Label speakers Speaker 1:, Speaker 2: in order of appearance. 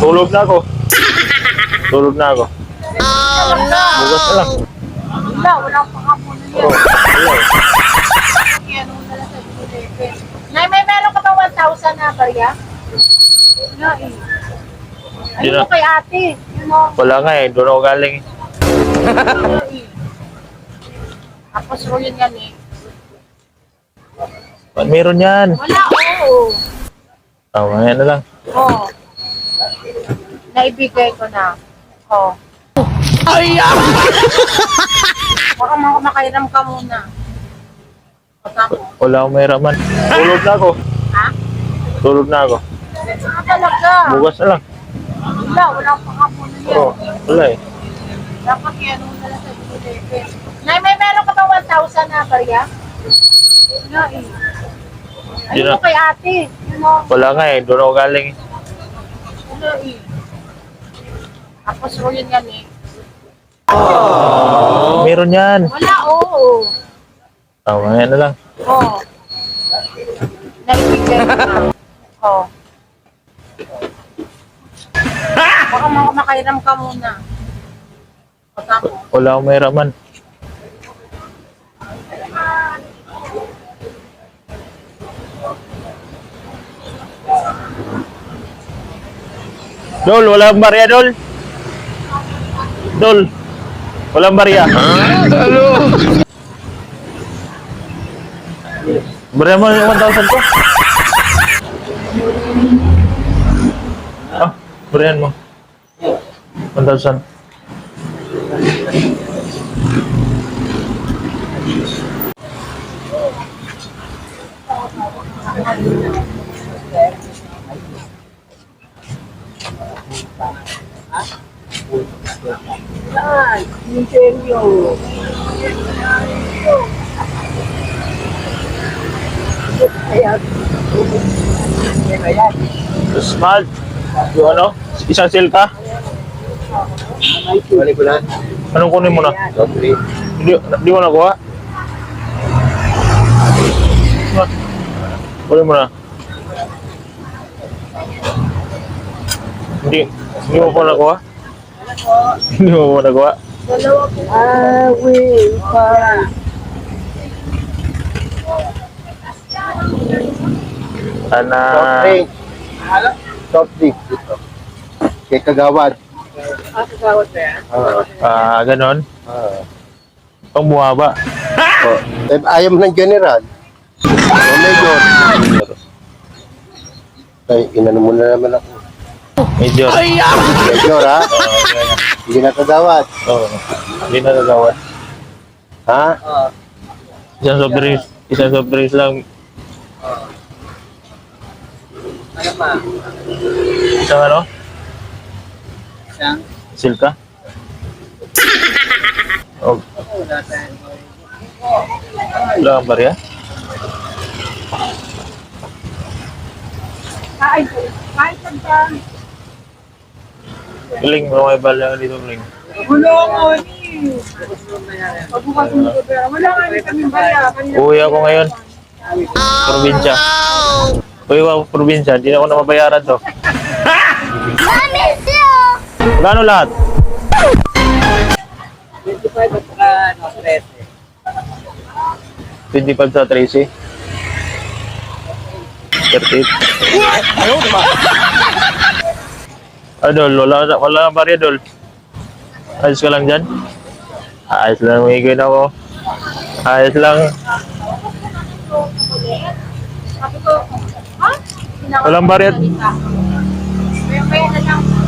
Speaker 1: Tulog na ako. Tulog na ako. Bukas na lang.
Speaker 2: Wala pa nga po na yan.
Speaker 1: Oh, wala eh.
Speaker 2: Yan, wala sa dito. Nay, may meron ka ba 1,000 na barya? Wala eh.
Speaker 1: Di
Speaker 2: Ayun
Speaker 1: na.
Speaker 2: mo kay ate. Yun mo.
Speaker 1: Wala nga eh. Doon ako galing.
Speaker 2: Wala eh. Tapos ro yun yan eh.
Speaker 1: Ba't meron yan?
Speaker 2: Wala, oo.
Speaker 1: Tama yan na lang.
Speaker 2: Oo. Naibigay ko na. Oo.
Speaker 3: Ay!
Speaker 2: Baka makairam ka muna. Pagka mo.
Speaker 1: Wala akong mahiraman. Tulog na ako.
Speaker 2: Ha?
Speaker 1: Tulog na ako.
Speaker 2: Ano talaga?
Speaker 1: Bukas na lang.
Speaker 2: Wala pa nga po na yan.
Speaker 1: Oo, wala eh.
Speaker 2: Dapat yan, wala sa dito. Nay, may meron ka ba 1,000 na barya? Wala eh.
Speaker 1: Di
Speaker 2: Ayun
Speaker 1: na.
Speaker 2: mo kay ate. Yun mo.
Speaker 1: Wala nga eh. Doon ako galing.
Speaker 2: Wala eh. Tapos ro yun yan eh.
Speaker 1: Meron yan.
Speaker 2: Wala, oo.
Speaker 1: Tama yan na lang.
Speaker 2: Oo. Naibigay ko na. Oo. Baka makairam ka muna. Pagka mo.
Speaker 1: Wala akong mahiraman. Dol, walang barya, Dol. Dol, walang barya.
Speaker 3: Ano?
Speaker 1: Barya mo yung 1,000 ko. Ah, baryan mo. 1,000. Smart. Yung ano? Isang silka?
Speaker 4: Balik ko lang.
Speaker 1: Anong kunin mo na?
Speaker 4: Sorry.
Speaker 1: Hindi mo nakuha? Smart. Kunin mo na. Hindi mo pa nakuha? Hindi mo pa nakuha?
Speaker 2: Will para.
Speaker 1: Sana...
Speaker 4: Soft drink. Soft drink. Dito. Kay Kagawad.
Speaker 2: Kasawat ba yan?
Speaker 1: ganon. Pang buhaba.
Speaker 4: Oh. Ayaw mo ng general. Oh, major. Ay, inano mo na naman ako.
Speaker 1: Medyo.
Speaker 4: Major, ha? Hindi na Kagawad.
Speaker 1: Oo. Hindi na nagawad.
Speaker 4: Ha?
Speaker 1: Isang soft drinks lang.
Speaker 5: Ano pa?
Speaker 1: Isang ano?
Speaker 5: Isang?
Speaker 1: Silka? Oh,
Speaker 5: Wala tayong
Speaker 1: wala kang barya?
Speaker 2: Kain ko. Kain ka dyan.
Speaker 1: Ling, mga ibala dito, Ling.
Speaker 2: Wala nga ni. Pagbukas mo ko pera. Wala nga ni kami barya.
Speaker 1: Uwi ako ngayon. Probinsya. Uwi ako probinsya. Hindi na ako na mabayaran to. Magkano lahat?
Speaker 5: 25 at saka 13.
Speaker 1: 25 sa 30. 38. Dol, wala kang barya, Dol. Ayos ka lang dyan? Ayos lang, umigay na ako. Ayos lang.
Speaker 2: Sabi ko, ha?
Speaker 1: Walang barya.
Speaker 2: Maya na lang.